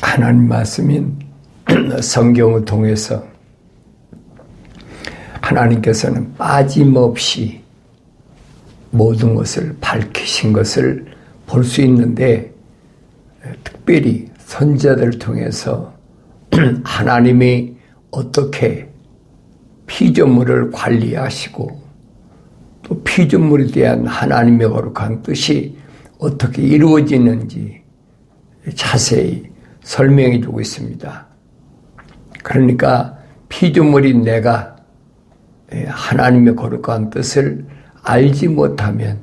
하나님 말씀인 성경을 통해서 하나님께서는 빠짐없이 모든 것을 밝히신 것을 볼 수 있는데, 특별히 선지자들을 통해서 하나님이 어떻게 피조물을 관리하시고 또 피조물에 대한 하나님의 거룩한 뜻이 어떻게 이루어지는지 자세히 설명해 주고 있습니다. 그러니까 피조물인 내가 하나님의 거룩한 뜻을 알지 못하면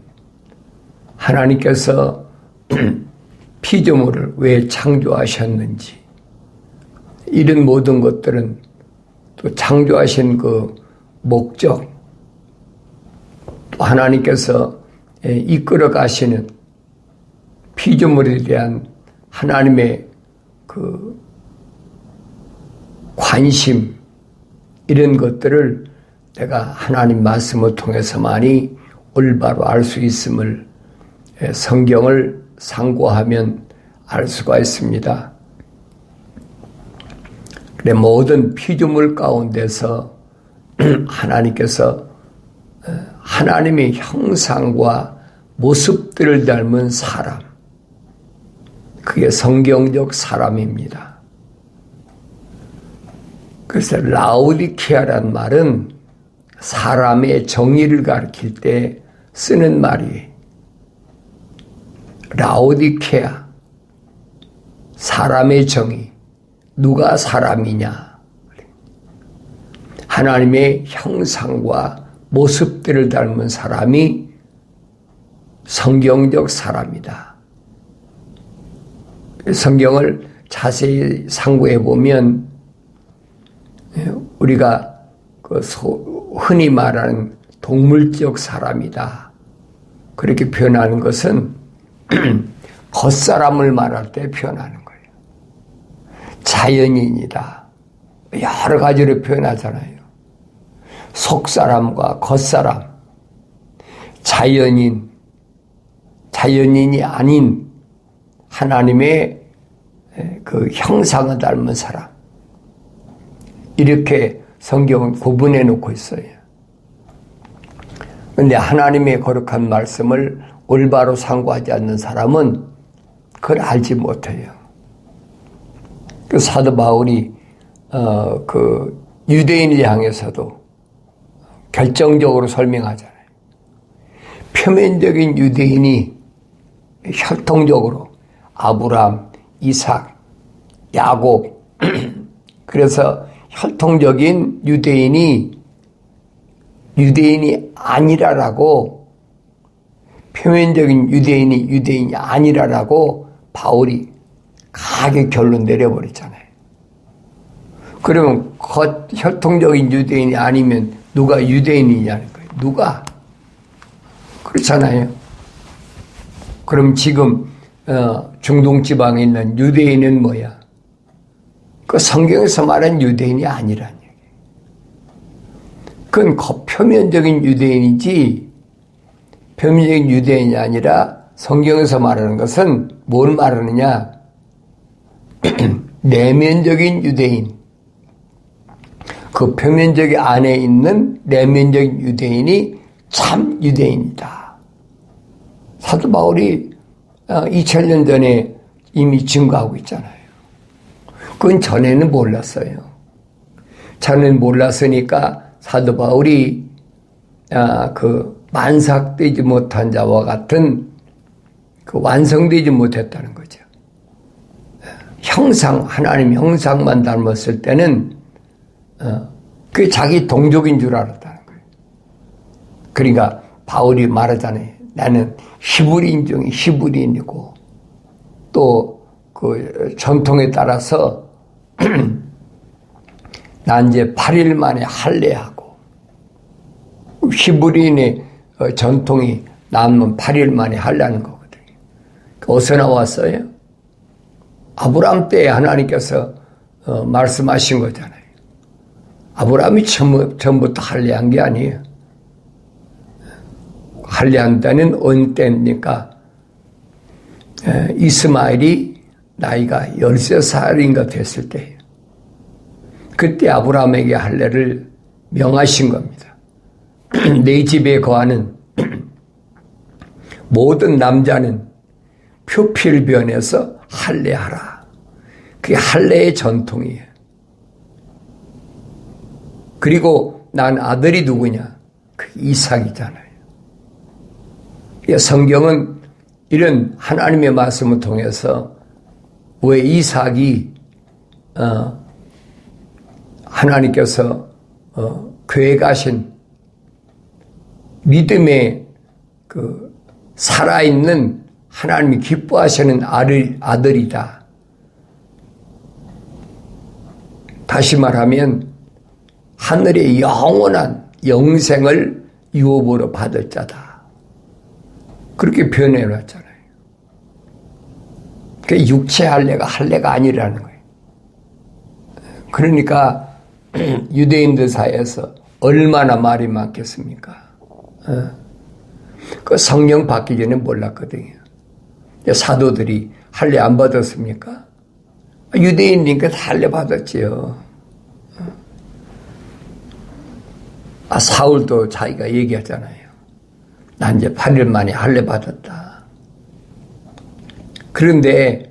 하나님께서 피조물을 왜 창조하셨는지, 이런 모든 것들은 또 창조하신 그 목적, 또 하나님께서 이끌어 가시는 피조물에 대한 하나님의 그 관심, 이런 것들을 내가 하나님 말씀을 통해서만이 올바로 알 수 있음을 성경을 상고하면 알 수가 있습니다. 그래, 모든 피조물 가운데서 하나님께서 하나님의 형상과 모습들을 닮은 사람, 그게 성경적 사람입니다. 그래서 라오디케아란 말은 사람의 정의를 가리킬 때 쓰는 말이에요. 라오디케아, 사람의 정의, 누가 사람이냐? 하나님의 형상과 모습들을 닮은 사람이 성경적 사람이다. 성경을 자세히 상고해 보면 우리가 흔히 말하는 동물적 사람이다, 그렇게 표현하는 것은 겉사람을 말할 때 표현하는 거예요. 자연인이다, 여러 가지로 표현하잖아요. 속사람과 겉사람, 자연인, 자연인이 아닌 하나님의 그 형상을 닮은 사람, 이렇게 성경은 구분해 놓고 있어요. 그런데 하나님의 거룩한 말씀을 올바로 상고하지 않는 사람은 그걸 알지 못해요. 그 사도 바울이 그 유대인을 향해서도 결정적으로 설명하잖아요. 표면적인 유대인이 혈통적으로 아브라함, 이삭, 야곱, 그래서 혈통적인 유대인이 아니라라고, 표면적인 유대인이 아니라라고 바울이 강하게 결론 내려버렸잖아요. 그러면 혈통적인 유대인이 아니면 누가 유대인이냐는 거예요. 누가? 그렇잖아요. 그럼 지금 중동 지방에 있는 유대인은 뭐야? 그 성경에서 말한 유대인이 아니란 얘기예요. 그건 표면적인 유대인이지, 표면적인 유대인이 아니라 성경에서 말하는 것은 뭘 말하느냐? 내면적인 유대인, 그 표면적 안에 있는 내면적인 유대인이 참 유대인이다. 사도 바울이 2000년 전에 이미 증거하고 있잖아요. 그건 전에는 몰랐어요. 전에는 몰랐으니까 사도 바울이 그 만삭되지 못한 자와 같은 그 완성되지 못했다는 거죠. 하나님 형상만 닮았을 때는 그게 자기 동족인 줄 알았다는 거예요. 그러니까 바울이 말하잖아요. 나는 히브리인 중에 히브리인이고, 또 그 전통에 따라서 난 이제 8일 만에 할례하고, 히브리인의 전통이 남으면 8일 만에 할례하는 거거든요. 어디서 나왔어요? 아브라함 때에 하나님께서 말씀하신 거잖아요. 아브라함이 처음부터 할례한 게 아니에요. 할례한 때는 언 때입니까? 이스마엘이 나이가 13살인가 됐을 때예요. 그때 아브라함에게 할례를 명하신 겁니다. 내 집에 거하는 모든 남자는 표필변해서 할례하라. 그게 할례의 전통이에요. 그리고 난 아들이 누구냐? 그 이삭이잖아요. 성경은 이런 하나님의 말씀을 통해서 왜 이삭이 하나님께서 계획하신 믿음의 그 살아있는 하나님이 기뻐하시는 아들이다. 다시 말하면 하늘의 영원한 영생을 유업으로 받을 자다. 그렇게 표현해놨잖아요. 그 육체 할례가 아니라는 거예요. 그러니까 유대인들 사이에서 얼마나 말이 많겠습니까? 그 성령 받기 전에 몰랐거든요. 사도들이 할례 안 받았습니까? 유대인이니까 다 할례 받았지요. 사울도 자기가 얘기하잖아요. 난 이제 8일 만에 할례 받았다. 그런데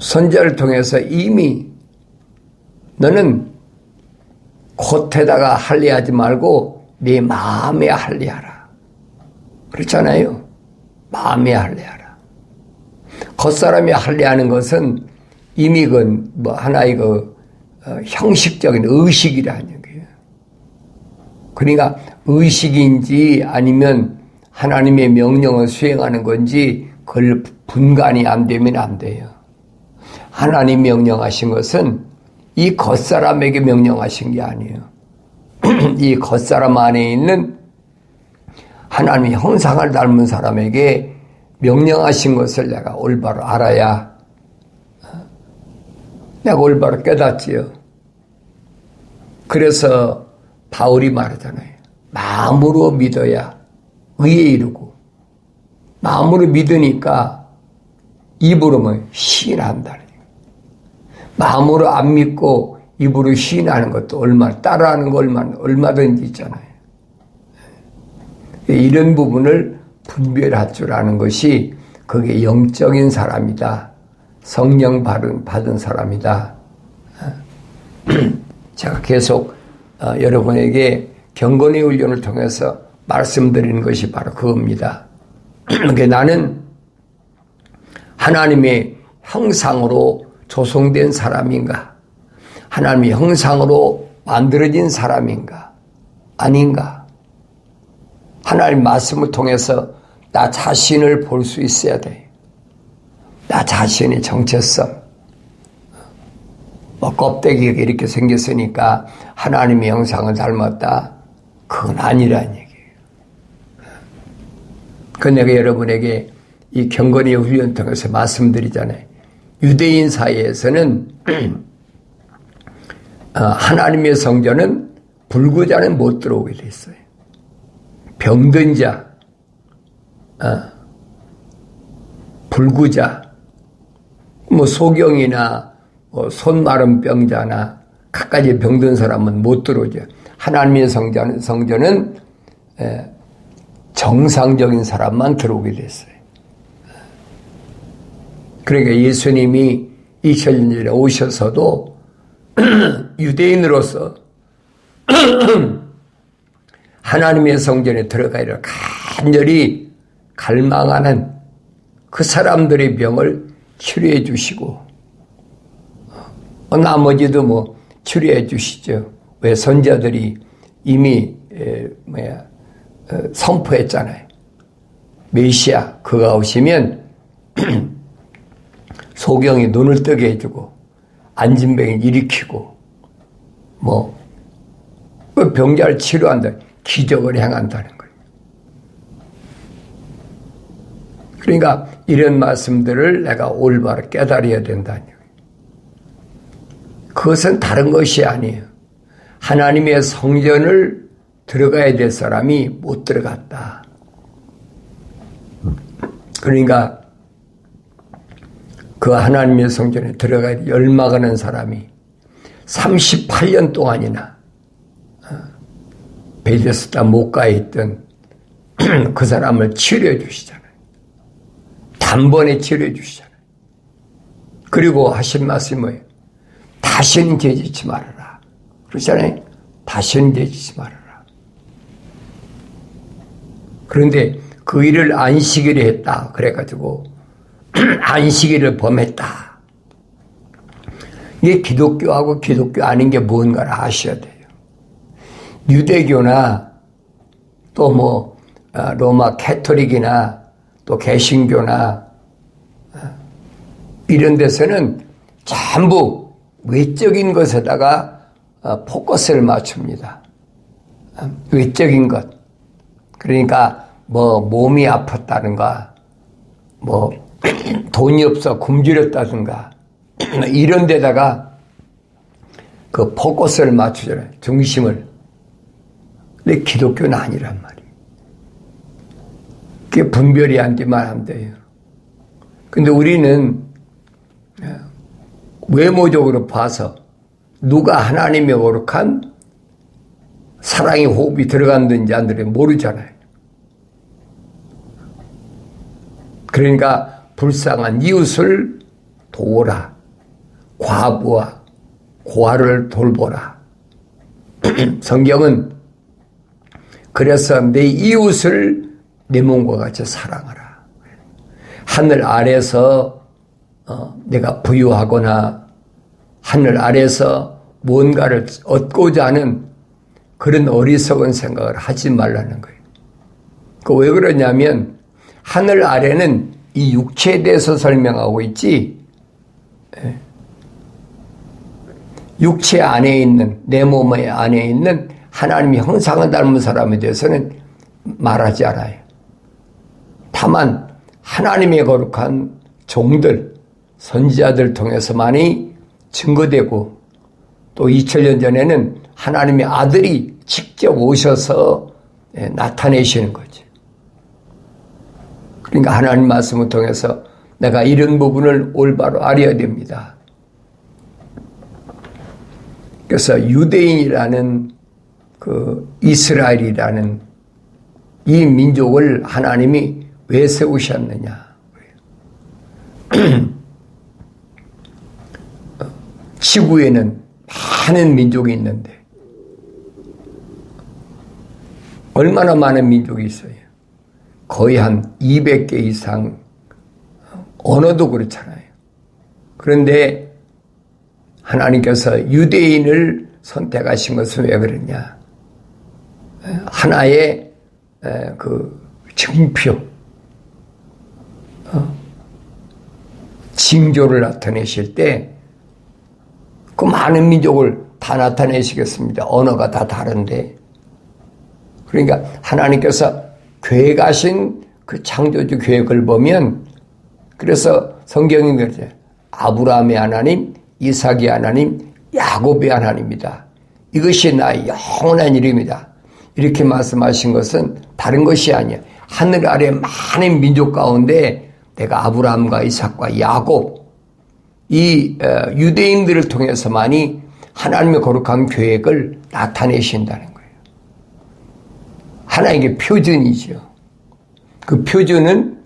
선지자를 통해서 이미 너는 겉에다가 할례하지 말고 네 마음에 할례하라. 그렇잖아요. 마음에 할례하라. 겉사람이 할례하는 것은 이미 뭐 하나의 형식적인 의식이라는 얘기예요. 그러니까 의식인지 아니면 하나님의 명령을 수행하는 건지 그걸 분간이 안 되면 안 돼요. 하나님 명령하신 것은 이 겉사람에게 명령하신 게 아니에요. 이 겉사람 안에 있는 하나님의 형상을 닮은 사람에게 명령하신 것을 내가 올바로 알아야 내가 올바로 깨닫지요. 그래서 바울이 말하잖아요. 마음으로 믿어야 의에 이르고 마음으로 믿으니까 입으로는 시인한다는 거예요. 마음으로 안 믿고 입으로 시인하는 것도 따라하는 거 얼마든지 있잖아요. 이런 부분을 분별할 줄 아는 것이 그게 영적인 사람이다. 성령 받은 사람이다. 제가 계속 여러분에게 경건의 훈련을 통해서 말씀드리는 것이 바로 그겁니다. 그러니까 나는 하나님의 형상으로 조성된 사람인가? 하나님의 형상으로 만들어진 사람인가? 아닌가? 하나님 말씀을 통해서 나 자신을 볼 수 있어야 돼. 나 자신의 정체성. 껍데기가 이렇게 생겼으니까 하나님의 형상을 닮았다. 그건 아니라는 얘기예요. 그 내가 여러분에게 이 경건의 훈련 통해서 말씀드리잖아요. 유대인 사이에서는 하나님의 성전은 불구자는 못 들어오게 돼 있어요. 병든 자, 불구자, 소경이나 손 마른 병자나 갖가지 병든 사람은 못 들어오죠. 하나님의 성전은 정상적인 사람만 들어오게 됐어요. 그러니까 예수님이 2000년 전에 오셔서도 유대인으로서 하나님의 성전에 들어가기를 간절히 갈망하는 그 사람들의 병을 치료해 주시고 나머지도 치료해 주시죠. 왜 선지자들이 이미 선포했잖아요. 메시아 그가 오시면 소경이 눈을 뜨게 해주고 안진병을 일으키고 그 병자를 치료한다. 기적을 행한다는 거예요. 그러니까 이런 말씀들을 내가 올바로 깨달아야 된다는 거예요. 그것은 다른 것이 아니에요. 하나님의 성전을 들어가야 될 사람이 못 들어갔다. 그러니까 그 하나님의 성전에 들어가야 열망하는 사람이 38년 동안이나 베데스다 목가에 있던 그 사람을 치료해 주시잖아요. 단번에 치료해 주시잖아요. 그리고 하신 말씀이 뭐예요? 다시는 죄짓지 말아라. 그러잖아요. 다시는 죄짓지 말아라. 그런데 그 일을 안식일에 했다. 그래가지고 안식일을 범했다. 이게 기독교하고 기독교 아닌 게 뭔가를 아셔야 돼요. 유대교나 또 뭐 로마 캐토릭이나 또 개신교나 이런 데서는 전부 외적인 것에다가 포커스를 맞춥니다. 외적인 것. 그러니까 뭐 몸이 아팠다든가 뭐 돈이 없어 굶주렸다든가 이런 데다가 그 포커스를 맞추잖아요. 중심을. 근데 기독교는 아니란 말이에요. 그게 분별이 안 되면 안 돼요. 근데 우리는 외모적으로 봐서 누가 하나님의 거룩한 사랑의 호흡이 들어갔는지 안 들어갔는지 모르잖아요. 그러니까 불쌍한 이웃을 도우라. 과부와 고아를 돌보라. 성경은 그래서 내 이웃을 내 몸과 같이 사랑하라. 하늘 아래서 내가 부유하거나 하늘 아래서 뭔가를 얻고자 하는 그런 어리석은 생각을 하지 말라는 거예요. 왜 그러냐면 하늘 아래는 이 육체에 대해서 설명하고 있지 육체 안에 있는 내 몸 안에 있는 하나님의 형상을 닮은 사람에 대해서는 말하지 않아요. 다만 하나님의 거룩한 종들, 선지자들 통해서만이 증거되고 또 2000년 전에는 하나님의 아들이 직접 오셔서 나타내시는 거죠. 그러니까 하나님 말씀을 통해서 내가 이런 부분을 올바로 알아야 됩니다. 그래서 유대인이라는 그 이스라엘이라는 이 민족을 하나님이 왜 세우셨느냐. 지구에는 많은 민족이 있는데 얼마나 많은 민족이 있어요. 거의 한 200개 이상 언어도 그렇잖아요. 그런데 하나님께서 유대인을 선택하신 것은 왜 그러냐. 하나의 그 증표, 징조를 나타내실 때 그 많은 민족을 다 나타내시겠습니다. 언어가 다 다른데. 그러니까 하나님께서 계획하신 그 창조주 계획을 보면 그래서 성경이 그러죠. 아브라함의 하나님, 이삭의 하나님, 야곱의 하나님이다. 이것이 나의 영원한 이름이다. 이렇게 말씀하신 것은 다른 것이 아니야. 하늘 아래 많은 민족 가운데 내가 아브라함과 이삭과 야곱 이 유대인들을 통해서만이 하나님의 거룩한 계획을 나타내신다는 거예요. 하나님의 표준이죠. 그 표준은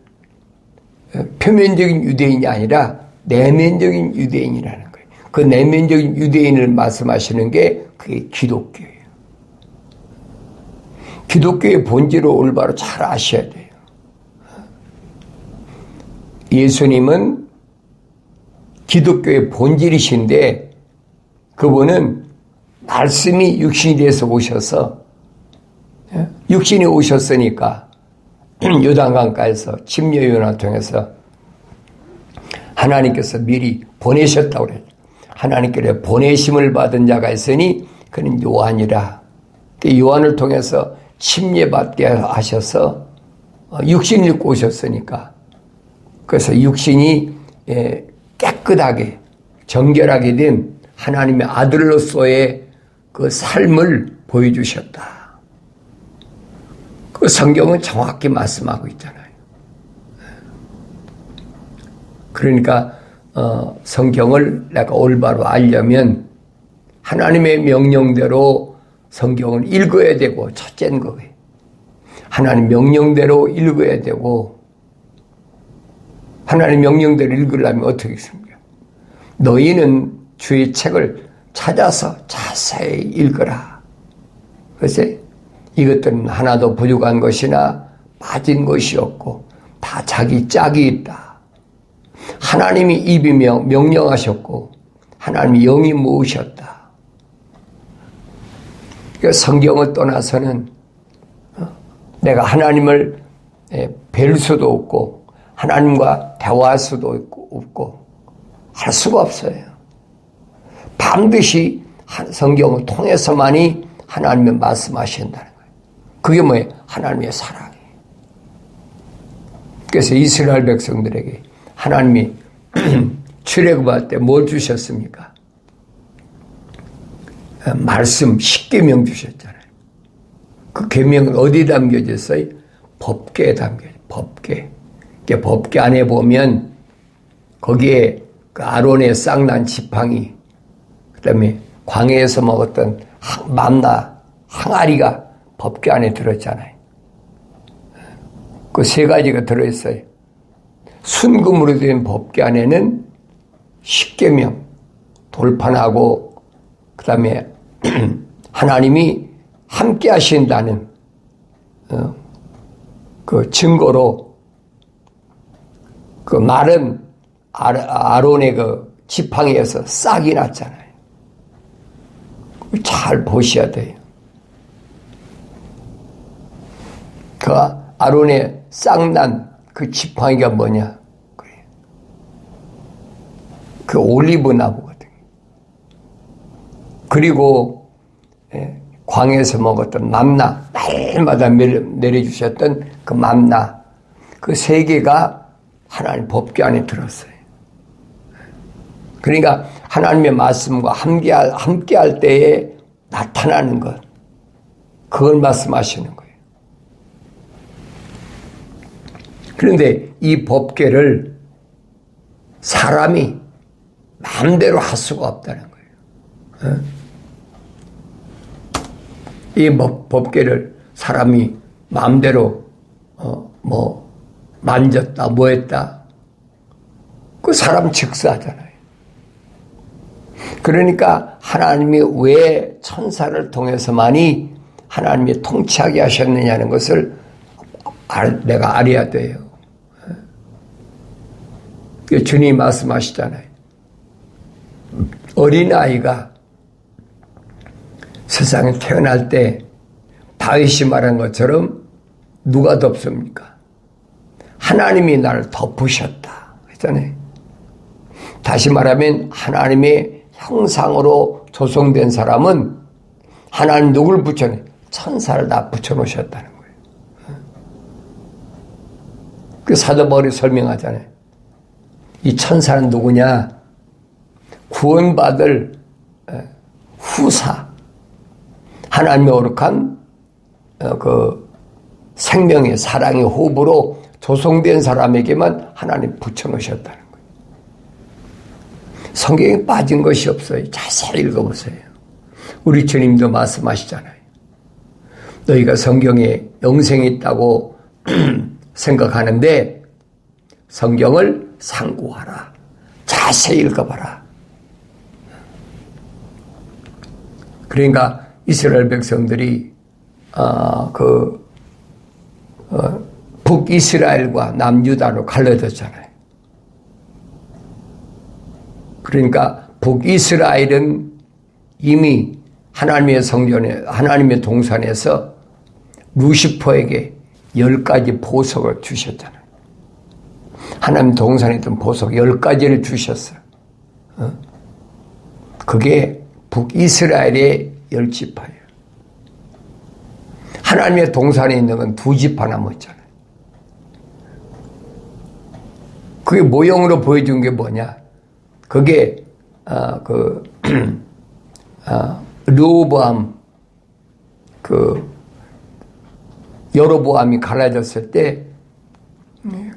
표면적인 유대인이 아니라 내면적인 유대인이라는 거예요. 그 내면적인 유대인을 말씀하시는 게 그게 기독교예요. 기독교의 본질을 올바로 잘 아셔야 돼요. 예수님은 기독교의 본질이신데 그분은 말씀이 육신이 돼서 오셔서 육신이 오셨으니까 요단강가에서 침례 요한을 통해서 하나님께서 미리 보내셨다고 그래요. 하나님께서 보내심을 받은 자가 있으니 그는 요한이라. 요한을 통해서 침례받게 하셔서 육신을 입고 오셨으니까 그래서 육신이 깨끗하게 정결하게 된 하나님의 아들로서의 그 삶을 보여주셨다. 그 성경은 정확히 말씀하고 있잖아요. 그러니까 성경을 내가 올바로 알려면 하나님의 명령대로 성경을 읽어야 되고, 첫째는 거예요. 하나님 명령대로 읽어야 되고, 하나님 명령대로 읽으려면 어떻게 있습니까? 너희는 주의 책을 찾아서 자세히 읽어라. 그래서 이것들은 하나도 부족한 것이나 빠진 것이 없고 다 자기 짝이 있다. 하나님이 입이며 명령하셨고 하나님이 영이 모으셨다. 그러니까 성경을 떠나서는 내가 하나님을 뵐 수도 없고 하나님과 대화할 수도 없고 할 수가 없어요. 반드시 성경을 통해서만이 하나님의 말씀하신다는 거예요. 그게 뭐예요? 하나님의 사랑이에요. 그래서 이스라엘 백성들에게 하나님이 출애굽할 때 뭘 주셨습니까? 말씀 10계명 주셨잖아요. 그 계명은 어디 담겨졌어요? 법궤에 담겨져요. 법궤. 법궤 안에 보면 거기에 그 아론의 쌍난 지팡이, 그다음에 광야에서 먹었던 만나 항아리가 법궤 안에 들었잖아요. 그 세 가지가 들어있어요. 순금으로 된 법궤 안에는 10계명, 돌판하고 그다음에 하나님이 함께 하신다는 그 증거로 그 말은 아론의 그 지팡이에서 싹이 났잖아요. 잘 보셔야 돼요. 그 아론의 싹난 그 지팡이가 뭐냐? 그 올리브 나무거든요. 그리고 광야에서 먹었던 만나, 날마다 내려주셨던 그 만나, 그 세 개가 하나님 법궤 안에 들었어요. 그러니까 하나님의 말씀과 함께할 때에 나타나는 것, 그걸 말씀하시는 거예요. 그런데 이 법궤를 사람이 마음대로 할 수가 없다는 거예요. 이 법궤를 사람이 마음대로 만졌다, 뭐 했다, 그 사람 즉사하잖아요. 그러니까 하나님이 왜 천사를 통해서만이 하나님이 통치하게 하셨느냐는 것을 내가 알아야 돼요. 주님이 말씀하시잖아요. 어린아이가 세상에 태어날 때 다윗이 말한 것처럼 누가 덮습니까? 하나님이 나를 덮으셨다 했잖아요. 다시 말하면 하나님의 형상으로 조성된 사람은 하나님 누굴 붙여내? 천사를 다 붙여놓으셨다는 거예요. 그 사도 바울이 설명하잖아요. 이 천사는 누구냐? 구원받을 후사, 하나님의 거룩한 그 생명의 사랑의 호흡으로 조성된 사람에게만 하나님 붙여놓으셨다는 거예요. 성경에 빠진 것이 없어요. 자세히 읽어보세요. 우리 주님도 말씀하시잖아요. 너희가 성경에 영생이 있다고 생각하는데 성경을 상고하라. 자세히 읽어봐라. 그러니까 이스라엘 백성들이 북이스라엘과 남유다로 갈라졌잖아요. 그러니까 북이스라엘은 이미 하나님의 성전에, 하나님의 동산에서 루시퍼에게 10가지 보석을 주셨잖아요. 하나님 동산에 있던 보석 10가지를 주셨어요. 그게 북이스라엘의 10지파예요. 하나님의 동산에 있는 건 2지파 남았잖아요. 그게 모형으로 보여준 게 뭐냐? 그게 르호보암 여로보암이 갈라졌을 때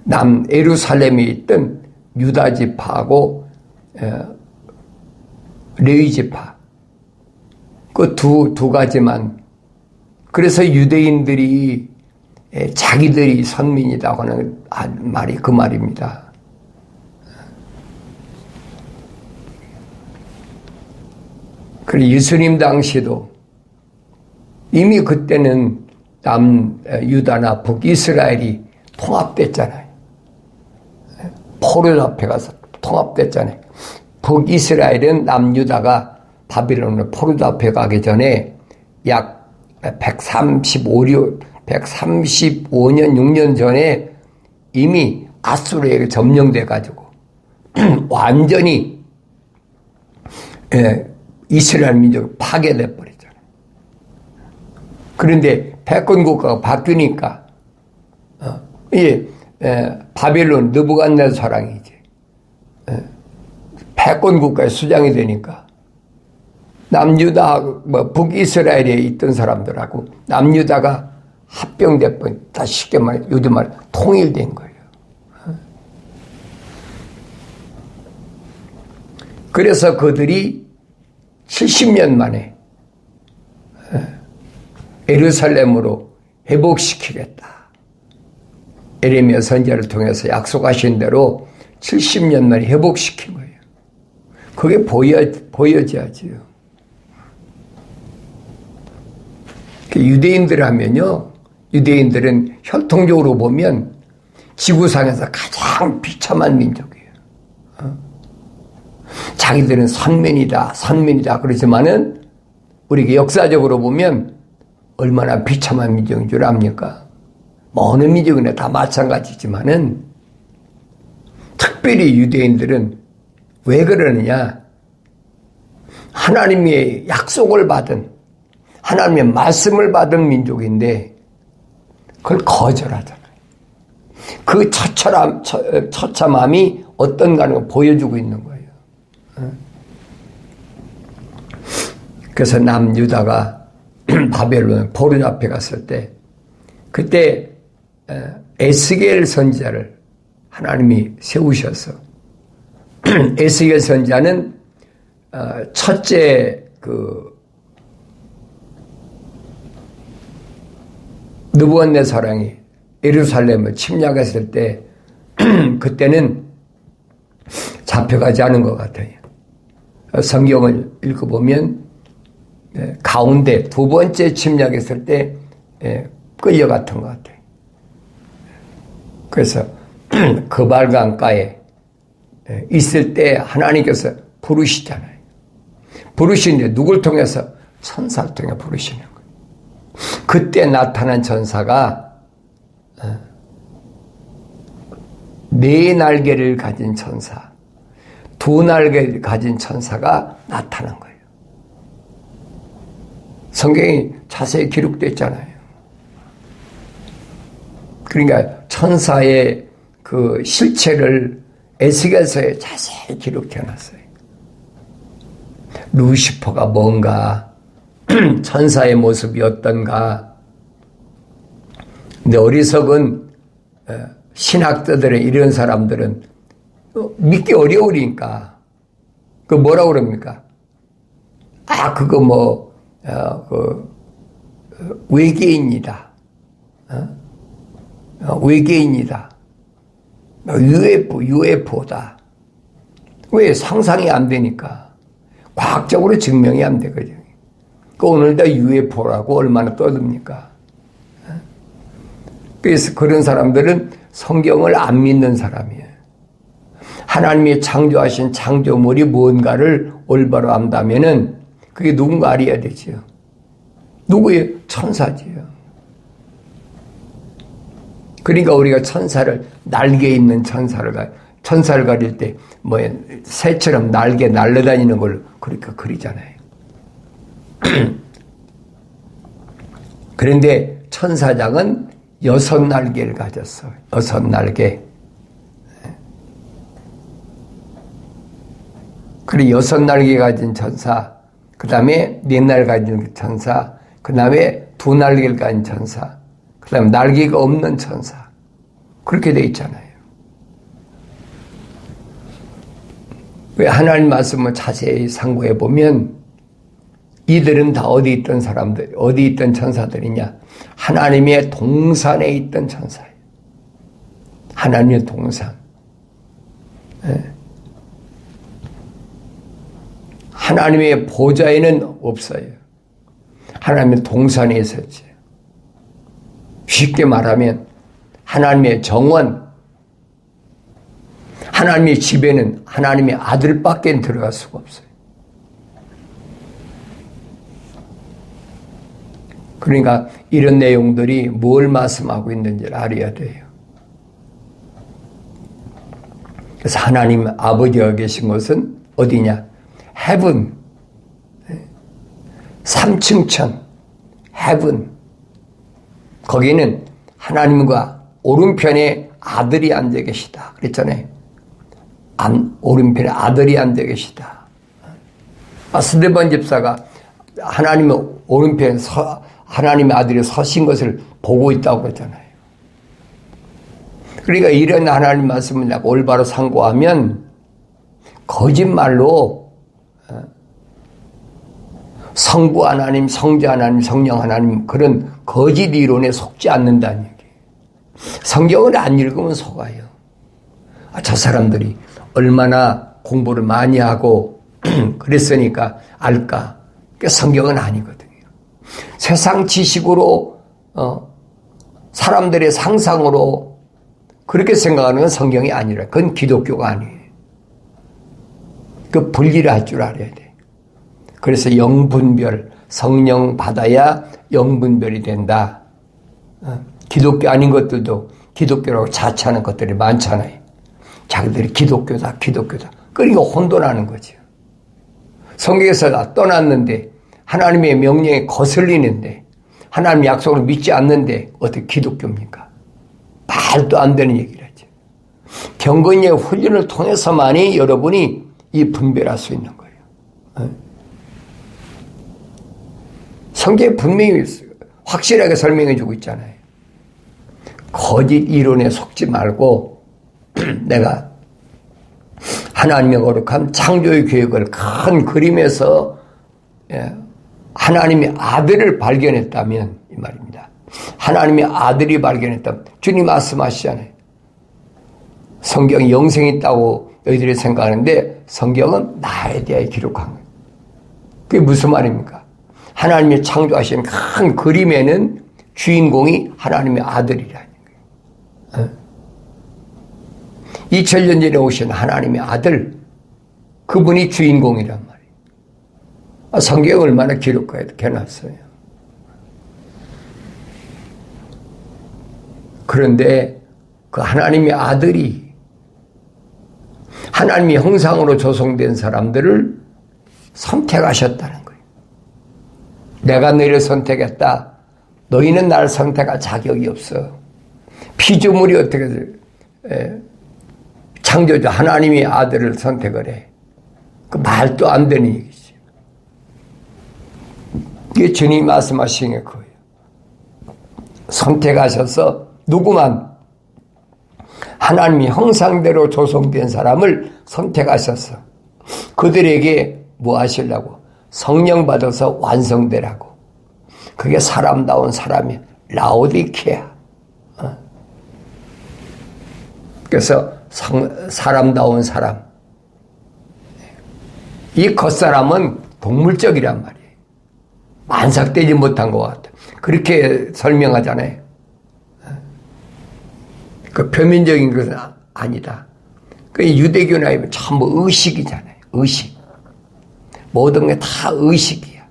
남 예루살렘에 있던 유다 지파하고 레위 지파 그 두 가지만. 그래서 유대인들이 자기들이 선민이라고 하는 말이 그 말입니다. 그리고 예수님 당시도 이미 그때는 남유다나 북이스라엘이 통합됐잖아요. 포로 앞에 가서 통합됐잖아요. 북이스라엘은 남유다가 바빌론으로 포로 앞에 가기 전에 약 135년, 6년 전에 이미 아수르에게 점령돼가지고 완전히 이스라엘 민족이 파괴돼 버리잖아요. 그런데 패권 국가가 바뀌니까 바빌론 느부갓네살이 이제 패권 국가의 수장이 되니까 남유다 북이스라엘에 있던 사람들하고 남유다가 합병돼 버린, 다시 쉽게 말해 요즘 말 통일된 거예요. 그래서 그들이 70년 만에 예루살렘으로 회복시키겠다. 예레미야 선지자를 통해서 약속하신 대로 70년 만에 회복시킨 거예요. 그게 보여져야지요. 유대인들 하면요, 유대인들은 혈통적으로 보면 지구상에서 가장 비참한 민족이에요. 자기들은 선민이다 그러지만은 우리가 역사적으로 보면 얼마나 비참한 민족인 줄 압니까? 어느 민족이나 다 마찬가지지만은 특별히 유대인들은 왜 그러느냐? 하나님의 약속을 받은, 하나님의 말씀을 받은 민족인데 그걸 거절하잖아요. 그 처참함이 어떤가를 보여주고 있는 거예요. 그래서 남유다가 바벨론 포로 앞에 갔을 때 그때 에스겔 선지자를 하나님이 세우셔서 에스겔 선지자는 첫째 느부갓네살이 예루살렘을 침략했을 때 그때는 잡혀가지 않은 것 같아요. 성경을 읽어보면 가운데 두 번째 침략했을 때 끌려갔던 것 같아요. 그래서 그발강가에 있을 때 하나님께서 부르시잖아요. 부르시는데 누굴 통해서? 천사를 통해 부르시는 거예요. 그때 나타난 천사가 네 날개를 가진 천사, 두 날개를 가진 천사가 나타난 거예요. 성경이 자세히 기록됐잖아요. 그러니까 천사의 그 실체를 에스겔서에 자세히 기록해놨어요. 루시퍼가 뭔가, 천사의 모습이 어떤가. 근데 어리석은 신학자들의 이런 사람들은 믿기 어려우니까 그 뭐라고 그럽니까? 그거 외계인이다. 외계인이다. UFO다. 왜? 상상이 안 되니까. 과학적으로 증명이 안 되거든요. 오늘도 UFO라고 얼마나 떠듭니까? 그래서 그런 사람들은 성경을 안 믿는 사람이에요. 하나님이 창조하신 창조물이 뭔가를 올바로 안다면은 그게 누군가 알아야 되지요. 누구의? 천사지요. 그러니까 우리가 천사를, 날개 있는 천사를 가릴 때 새처럼 날개 날아다니는 걸 그렇게 그리잖아요. 그런데 천사장은 6날개를 가졌어요. 6날개. 그리고 6날개 가진 천사, 그 다음에 4날 가진 천사, 그 다음에 2날개를 가진 천사, 그 다음에 날개가 없는 천사. 그렇게 돼 있잖아요. 왜 하나님 말씀을 자세히 상고해 보면 이들은 다 어디 있던 사람들, 어디 있던 천사들이냐? 하나님의 동산에 있던 천사예요. 하나님의 동산. 하나님의 보좌에는 없어요. 하나님의 동산에 있었지. 쉽게 말하면 하나님의 정원, 하나님의 집에는 하나님의 아들밖에 들어갈 수가 없어요. 그러니까 이런 내용들이 뭘 말씀하고 있는지를 알아야 돼요. 그래서 하나님 아버지가 계신 곳은 어디냐? heaven, 3층천, heaven. 거기는 하나님과 오른편에 아들이 앉아 계시다. 그랬잖아요. 오른편에 아들이 앉아 계시다. 스데반 집사가 하나님의 오른편에 하나님의 아들이 서신 것을 보고 있다고 그랬잖아요. 그러니까 이런 하나님 말씀을 내가 올바로 상고하면 거짓말로 성부 하나님, 성자 하나님, 성령 하나님 그런 거짓 이론에 속지 않는다는 얘기예요. 성경을 안 읽으면 속아요. 저 사람들이 얼마나 공부를 많이 하고 그랬으니까 알까? 그러니까 성경은 아니거든요. 세상 지식으로 사람들의 상상으로 그렇게 생각하는 건 성경이 아니라 그건 기독교가 아니에요. 그 분리를 할 줄 알아야 돼. 그래서 영분별, 성령 받아야 영분별이 된다. 기독교 아닌 것들도 기독교라고 자처하는 것들이 많잖아요. 자기들이 기독교다, 기독교다. 그러니까 혼돈하는 거죠. 성경에서 떠났는데 하나님의 명령에 거슬리는데 하나님의 약속을 믿지 않는데 어떻게 기독교입니까? 말도 안 되는 얘기를 하죠. 경건의 훈련을 통해서만이 여러분이 이 분별할 수 있는 거예요. 성경에 분명히 확실하게 설명해 주고 있잖아요. 거짓 이론에 속지 말고 내가 하나님의 거룩한 창조의 계획을 큰 그림에서 하나님의 아들을 발견했다면 이 말입니다. 하나님의 아들이 발견했다면 주님 말씀하시잖아요. 성경에 영생이 있다고 너희들이 생각하는데 성경은 나에 대해 기록한 거예요. 그게 무슨 말입니까? 하나님이 창조하신 큰 그림에는 주인공이 하나님의 아들이라는 거예요. 2000년 전에 오신 하나님의 아들, 그분이 주인공이란 말이에요. 성경에 얼마나 기록해놨어요. 그런데 그 하나님의 아들이 하나님의 형상으로 조성된 사람들을 선택하셨다는 거예요. 내가 너희를 선택했다. 너희는 나를 선택할 자격이 없어. 피조물이 어떻게 창조주 하나님의 아들을 선택을 해. 그 말도 안 되는 얘기지. 이게 주님이 말씀하신 게 그거예요. 선택하셔서 누구만 하나님의 형상대로 조성된 사람을 선택하셔서 그들에게 뭐 하시려고? 성령 받아서 완성되라고. 그게 사람다운 사람이 라오디케아. 그래서 사람다운 사람. 이 겉사람은 동물적이란 말이에요. 만삭되지 못한 것 같아. 그렇게 설명하잖아요. 그 표면적인 것은 아니다. 그 유대교나 전부 의식이잖아요. 의식. 모든 게 다 의식이야.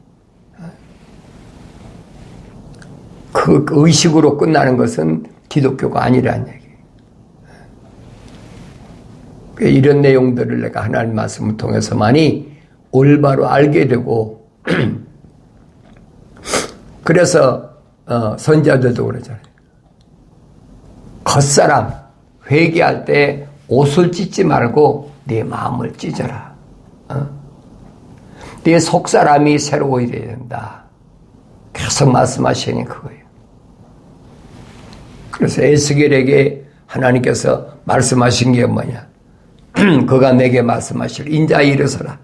그 의식으로 끝나는 것은 기독교가 아니라는 얘기예요. 이런 내용들을 내가 하나님 말씀을 통해서만이 올바로 알게 되고 그래서 선지자들도 그러잖아요. 겉사람 회개할 때 옷을 찢지 말고 내 마음을 찢어라. 내 속사람이 새로워야 된다. 계속 말씀하시니 그거예요. 그래서 에스겔에게 하나님께서 말씀하신 게 뭐냐? 그가 내게 말씀하실 인자야 일어서라.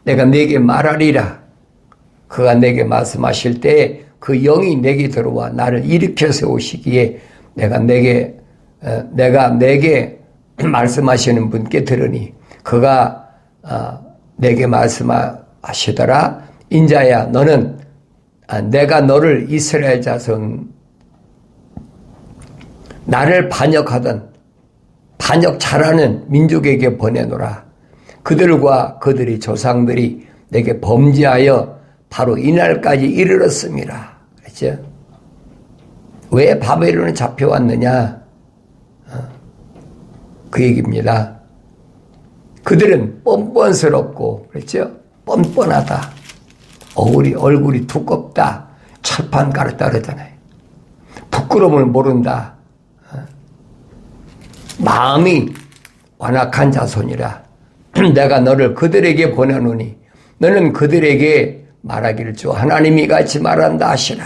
내가 내게 말하리라. 그가 내게 말씀하실 때 그 영이 내게 들어와 나를 일으켜 세우시기에 내가 내게 말씀하시는 분께 들으니 그가 내게 말씀하시더라. 인자야 너는 내가 너를 이스라엘 자손 나를 반역하던 반역 잘하는 민족에게 보내노라. 그들과 그들의 조상들이 내게 범죄하여 바로 이날까지 이르렀습니다. 그렇죠? 왜 바벨론에 잡혀왔느냐? 그 얘기입니다. 그들은 뻔뻔스럽고, 그렇죠? 뻔뻔하다. 얼굴이 두껍다. 철판 깔았다 그러잖아요. 부끄러움을 모른다. 마음이 완악한 자손이라. 내가 너를 그들에게 보내노니 너는 그들에게 말하기를 주 하나님이 같이 말한다 하시라.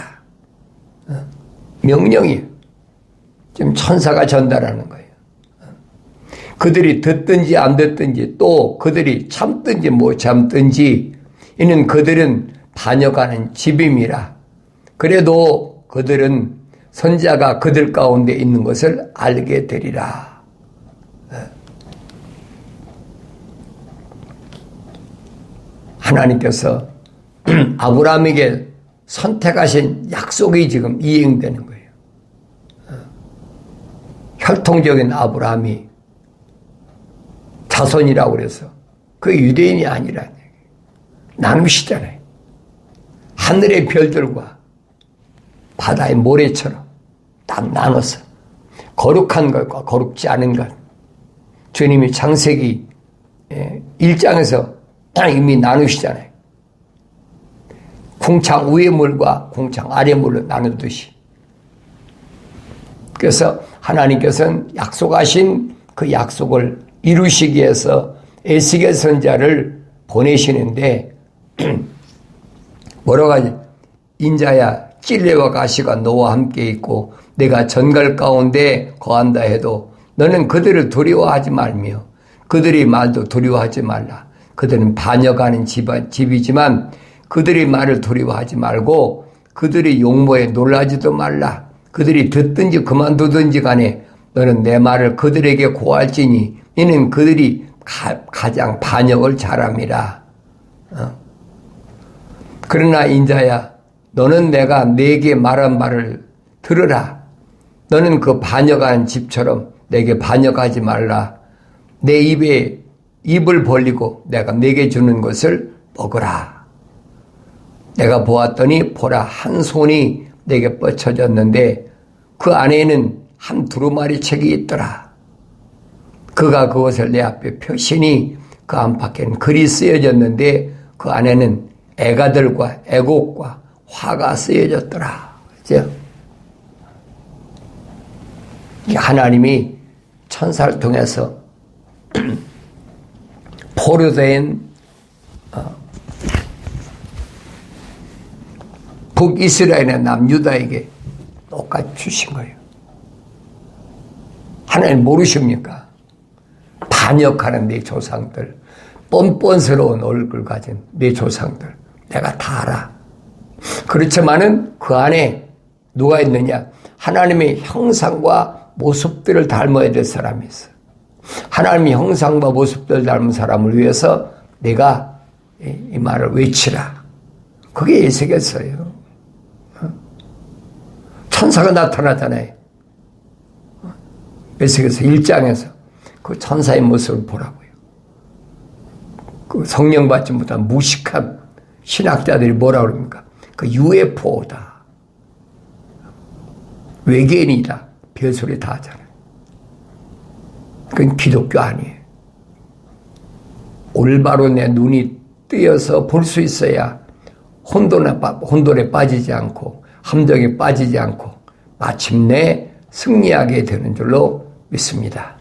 명령이에요. 지금 천사가 전달하는 거예요. 그들이 듣든지 안 듣든지 또 그들이 참든지 못 참든지 이는 그들은 반역하는 집임이라. 그래도 그들은 선지자가 그들 가운데 있는 것을 알게 되리라. 하나님께서 아브라함에게 선택하신 약속이 지금 이행되는 거예요. 혈통적인 아브라함이 자손이라고 그래서 그 유대인이 아니라는 얘기예요. 나누시잖아요. 하늘의 별들과 바다의 모래처럼 딱 나눠서 거룩한 것과 거룩지 않은 것. 주님이 창세기 1장에서 이미 나누시잖아요. 궁창 위의 물과 궁창 아래 물을 나누듯이. 그래서 하나님께서는 약속하신 그 약속을 이루시기 위해서 에스겔 선지자를 보내시는데 뭐라고 하지? 인자야 찔레와 가시가 너와 함께 있고 내가 전갈 가운데 거한다 해도 너는 그들을 두려워하지 말며 그들의 말도 두려워하지 말라. 그들은 반역하는 집이지만 그들의 말을 두려워하지 말고 그들의 용모에 놀라지도 말라. 그들이 듣든지 그만두든지 간에 너는 내 말을 그들에게 고할지니 이는 그들이 가장 반역을 잘함이라. 그러나 인자야 너는 내가 네게 말한 말을 들으라. 너는 그 반역한 집처럼 내게 반역하지 말라. 내 입에 입을 벌리고 내가 네게 주는 것을 먹으라. 내가 보았더니 보라 한 손이 내게 뻗쳐졌는데 그 안에는 한 두루마리 책이 있더라. 그가 그것을 내 앞에 펴시니 그 안팎에는 글이 쓰여졌는데 그 안에는 애가들과 애곡과 화가 쓰여졌더라. 그죠? 하나님이 천사를 통해서 포로된 북이스라엘의 남유다에게 똑같이 주신 거예요. 하나님 모르십니까? 반역하는 내 조상들, 뻔뻔스러운 얼굴 가진 내 조상들 내가 다 알아. 그렇지만은 그 안에 누가 있느냐? 하나님의 형상과 모습들을 닮아야 될 사람이 있어. 하나님의 형상과 모습들을 닮은 사람을 위해서 내가 이 말을 외치라. 그게 예수겠어요. 천사가 나타나잖아요. 에스겔서 1장에서 그 천사의 모습을 보라고요. 그 성령 받지 못한 무식한 신학자들이 뭐라 그럽니까? 그 UFO다. 외계인이다. 별소리 다 하잖아요. 그건 기독교 아니에요. 올바로 내 눈이 뜨여서 볼 수 있어야 혼돈에 빠지지 않고 함정에 빠지지 않고 마침내 승리하게 되는 줄로 믿습니다.